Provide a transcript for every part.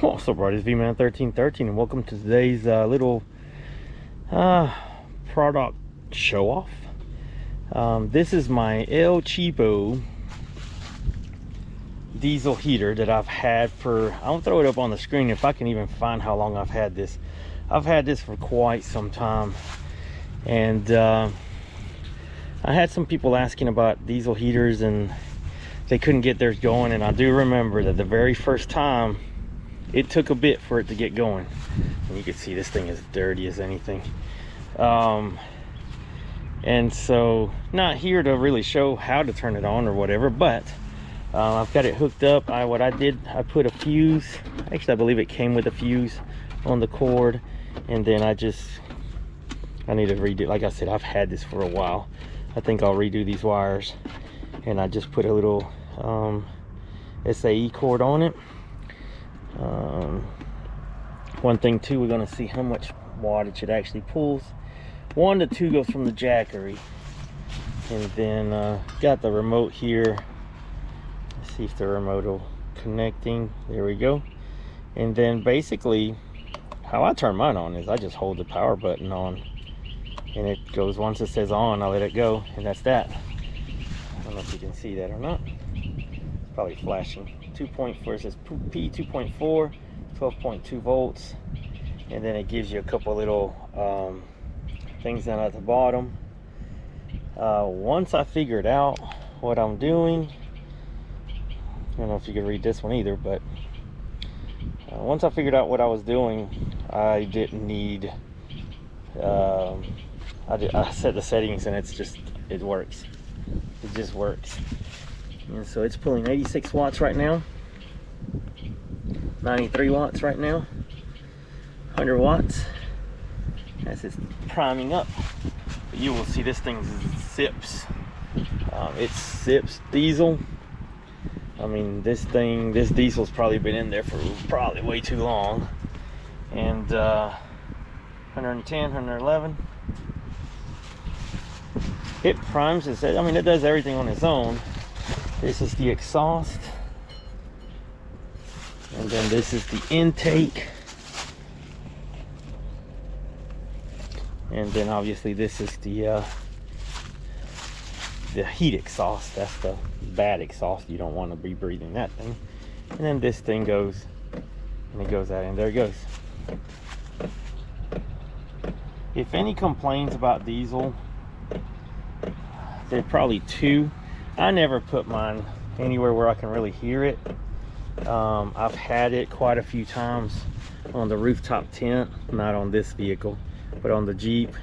What's up, buddies? Vman1313, and welcome to today's little product show off. This is my Cheapo diesel heater that I've had for, I'll throw it up on the screen if I can even find how long I've had this. I've had this for quite some time, and I had some people asking about diesel heaters and they couldn't get theirs going, and I do remember that the very first time it took a bit for it to get going. And you can see this thing is dirty as anything. And so, not here to really show how to turn it on or whatever, but I've got it hooked up. What I did, I put a fuse. Actually, I believe it came with a fuse on the cord, and then I need to redo. Like I said, I've had this for a while. I think I'll redo these wires, and I just put a little SAE cord on it. One thing too, we're going to see how much wattage it actually pulls. 1 to 2 goes from the jackery, and then got the remote here. Let's see if the remote will connecting. There we go. And then basically how I turn mine on is I just hold the power button on, and it goes. Once it says on, I let it go, and that's that. I don't know if you can see that or not. It's probably flashing. 2.4, it says P 2.4, 12.2 volts, and then it gives you a couple little things down at the bottom. Once I figured out what I'm doing, I don't know if you can read this one either, but once I figured out what I was doing, I didn't need I set the settings, and it works. It just works. And so it's pulling 86 watts right now, 93 watts right now, 100 watts as it's priming up. But you will see this thing zips. It zips diesel. I mean, this diesel's probably been in there for probably way too long. And 110, 111. It primes it. I mean, it does everything on its own. This is the exhaust, and then this is the intake, and then obviously this is the heat exhaust. That's the bad exhaust. You don't want to be breathing that thing. And then this thing goes, and it goes out, and there it goes. If any complains about diesel, they're probably two. I never put mine anywhere where I can really hear it. I've had it quite a few times on the rooftop tent, not on this vehicle, but on the Jeep.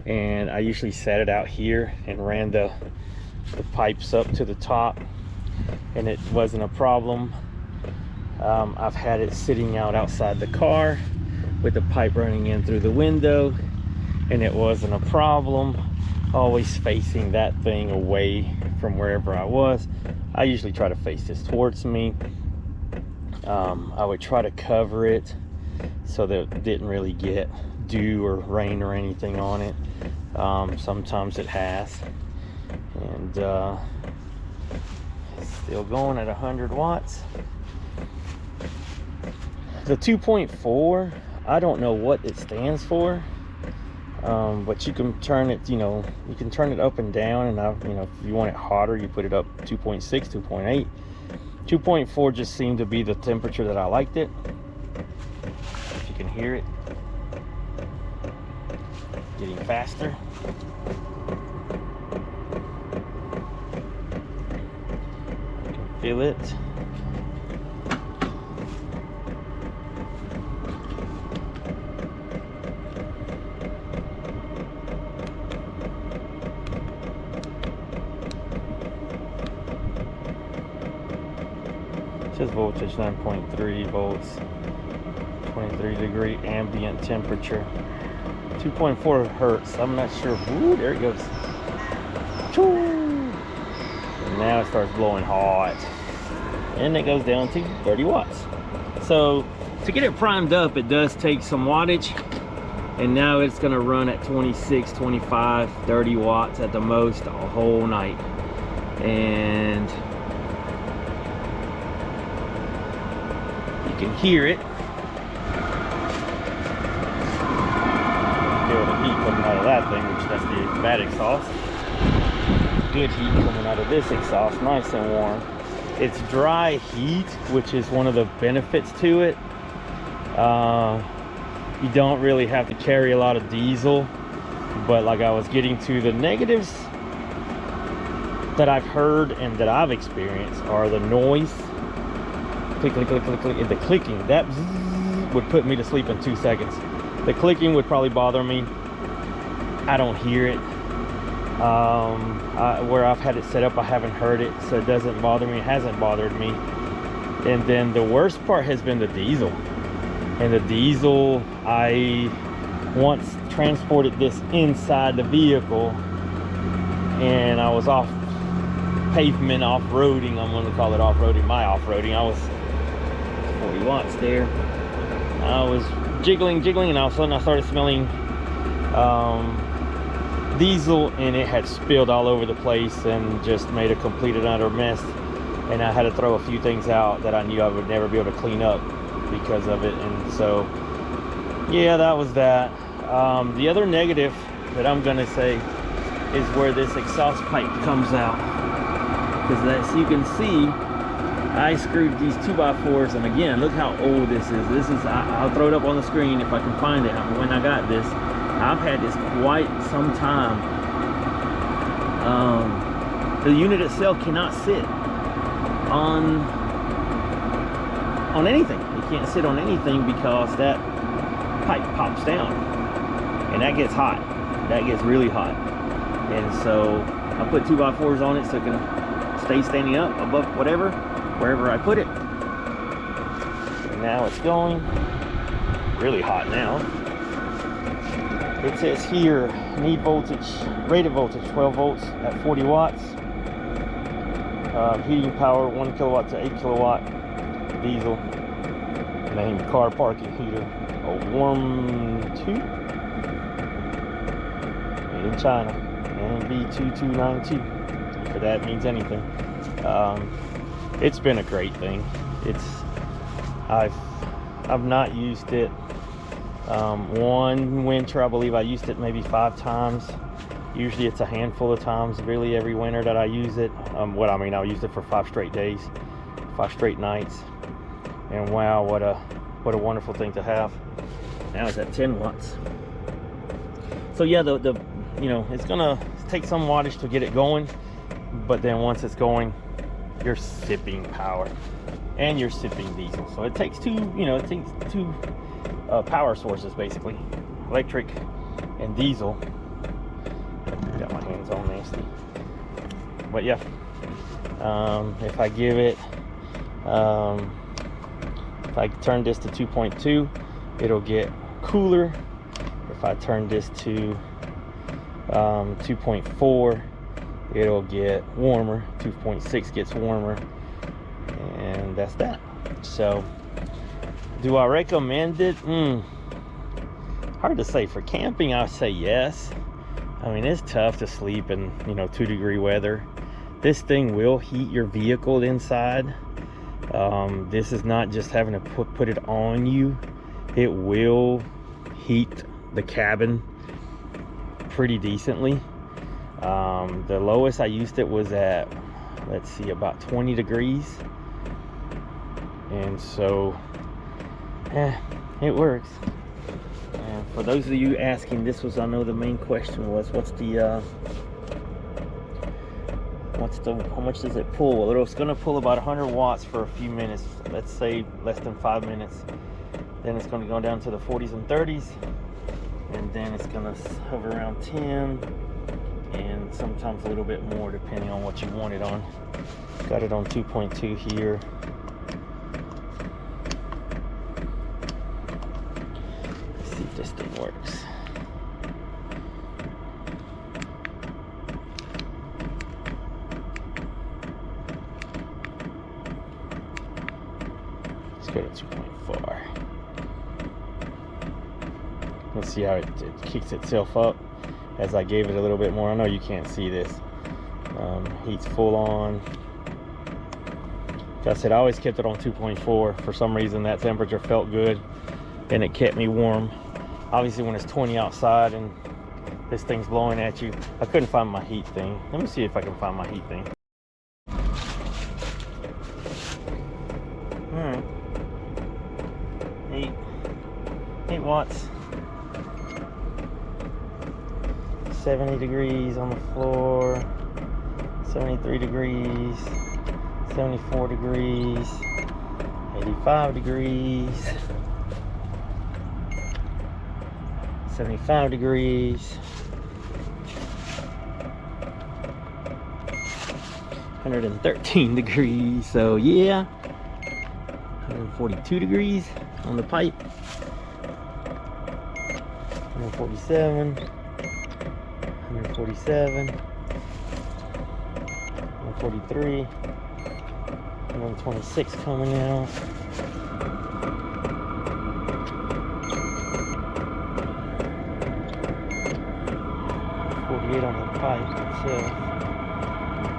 And I usually set it out here and ran the pipes up to the top, and it wasn't a problem. I've had it sitting outside the car with the pipe running in through the window, and it wasn't a problem. Always facing that thing away from wherever I was. I usually try to face this towards me. I would try to cover it so that it didn't really get dew or rain or anything on it. Sometimes it has. And it's still going at 100 watts. The 2.4, I don't know what it stands for. But you can turn it, you can turn it up and down, and if you want it hotter, you put it up 2.6, 2.8. 2.4 just seemed to be the temperature that I liked it. If you can hear it getting faster. You can feel it. Says voltage 9.3 volts, 23-degree ambient temperature, 2.4 hertz. I'm not sure. Ooh, there it goes. Choo! And now it starts blowing hot, and it goes down to 30 watts. So to get it primed up, it does take some wattage, and now it's going to run at 26, 25, 30 watts at the most a whole night. And can hear it. Feel the heat coming out of that thing, which that's the bad exhaust. Good heat coming out of this exhaust, nice and warm. It's dry heat, which is one of the benefits to it. You don't really have to carry a lot of diesel, but like I was getting to, the negatives that I've heard and that I've experienced are the noise, click, click, click, click, click, and the clicking. That would put me to sleep in 2 seconds. The clicking would probably bother me. I don't hear it. Where I've had it set up, I haven't heard it, so it doesn't bother me. It hasn't bothered me. And then the worst part has been the diesel. And the diesel, I once transported this inside the vehicle, and I was off pavement, off-roading. I'm going to call it off-roading, my off-roading. I was 40 watts there. I was jiggling, and all of a sudden I started smelling diesel, and it had spilled all over the place and just made a complete and utter mess. And I had to throw a few things out that I knew I would never be able to clean up because of it. And so, yeah, that was that. The other negative that I'm going to say is where this exhaust pipe comes out. Because as you can see, I screwed these 2x4s, and again, look how old this is. This is, I'll throw it up on the screen if I can find it when I got this. I've had this quite some time. The unit itself cannot sit on anything. It can't sit on anything because that pipe pops down, and that gets hot. That gets really hot. And so I put 2x4s on it so it can stay standing up above wherever I put it. And now it's going really hot now. It says here, need voltage, rated voltage 12 volts at 40 watts. Heating power 1 kilowatt to 8 kilowatt diesel. Name car parking heater. A warm 2. Made in China. MB2292. If that means anything. It's been a great thing. I've not used it. One winter, I believe I used it maybe 5 times. Usually it's a handful of times, really, every winter that I use it. I used it for 5 straight days, 5 straight nights. And wow, what a wonderful thing to have. Now it's at 10 watts. So yeah, it's gonna take some wattage to get it going, but then once it's going, you're sipping power and you're sipping diesel. So it takes two power sources, basically, electric and diesel. Got my hands all nasty, but yeah, if I give it, if I turn this to 2.2, it'll get cooler. If I turn this to 2.4, it'll get warmer. 2.6 gets warmer, and that's that. So do I recommend it? Hard to say. For camping, I would say yes. I mean, it's tough to sleep in 2-degree weather. This thing will heat your vehicle inside. This is not just having to put it on you. It will heat the cabin pretty decently. The lowest I used it was at, let's see, about 20 degrees. And so, it works. And for those of you asking, this was, I know the main question was, how much does it pull? Well, it's gonna pull about 100 watts for a few minutes. Let's say less than 5 minutes. Then it's gonna go down to the 40s and 30s. And then it's gonna hover around 10. And sometimes a little bit more depending on what you want it on. Got it on 2.2 here. Let's see if this thing works. Let's go to 2.4. Let's see how it kicks itself up as I gave it a little bit more. I know you can't see this. Heat's full on. Like I said, I always kept it on 2.4. For some reason, that temperature felt good and it kept me warm. Obviously, when it's 20 outside and this thing's blowing at you, I couldn't find my heat thing. Let me see if I can find my heat thing. All right, 8 watts, 70 degrees on the floor, 73 degrees, 74 degrees, 85 degrees, 75 degrees, 113 degrees. So yeah, 142 degrees on the pipe, 147, 147, 143, 126 coming now. 48 on the pipe itself.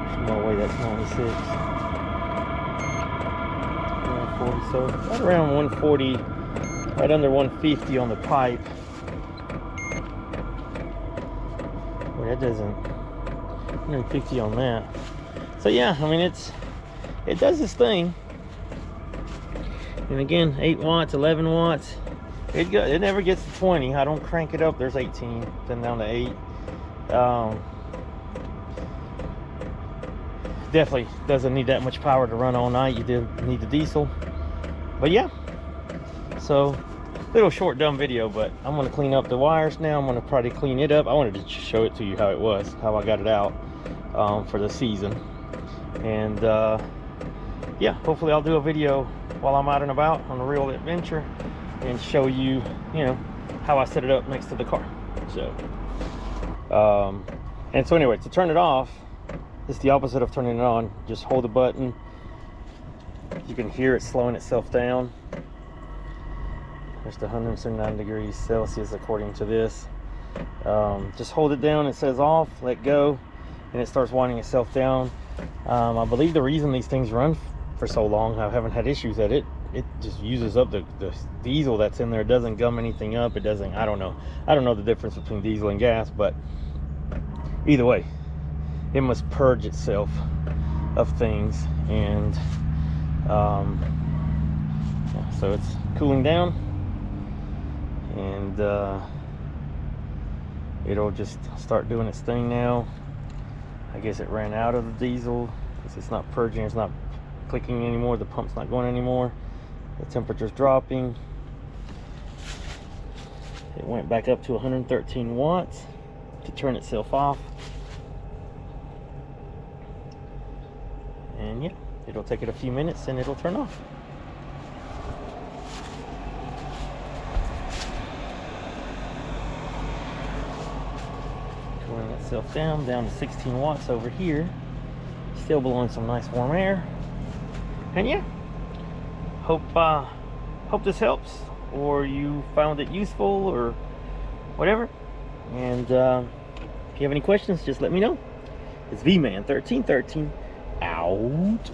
There's no way that's 96. 140, so right around 140, right under 150 on the pipe. Well, that doesn't, 150 on that. So yeah, I mean, it does its thing. And again, 8 watts, 11 watts. It never gets to 20. I don't crank it up. There's 18, then down to 8. Definitely doesn't need that much power to run all night. You do need the diesel. But yeah, so little short dumb video, but I'm going to clean up the wires now. I'm going to probably clean it up. I wanted to show it to you how it was, how I got it out for the season. And yeah, hopefully I'll do a video while I'm out and about on a real adventure and show you, you know, how I set it up next to the car. So and so anyway, to turn it off, it's the opposite of turning it on. Just hold the button. You can hear it slowing itself down. There's the 179 degrees Celsius according to this. Just hold it down. It says off, let go, and it starts winding itself down. I believe the reason these things run for so long, I haven't had issues at it just uses up the diesel that's in there. It doesn't gum anything up. It doesn't, I don't know the difference between diesel and gas, but either way, it must purge itself of things. And yeah, so it's cooling down, and it'll just start doing its thing now. I guess it ran out of the diesel. It's not purging, it's not clicking anymore, the pump's not going anymore, the temperature's dropping. It went back up to 113 watts to turn itself off. And yeah, it'll take it a few minutes and it'll turn off. Cooling itself down to 16 watts over here. Still blowing some nice warm air. And yeah, hope this helps, or you found it useful, or whatever. And if you have any questions, just let me know. It's Vman1313 out.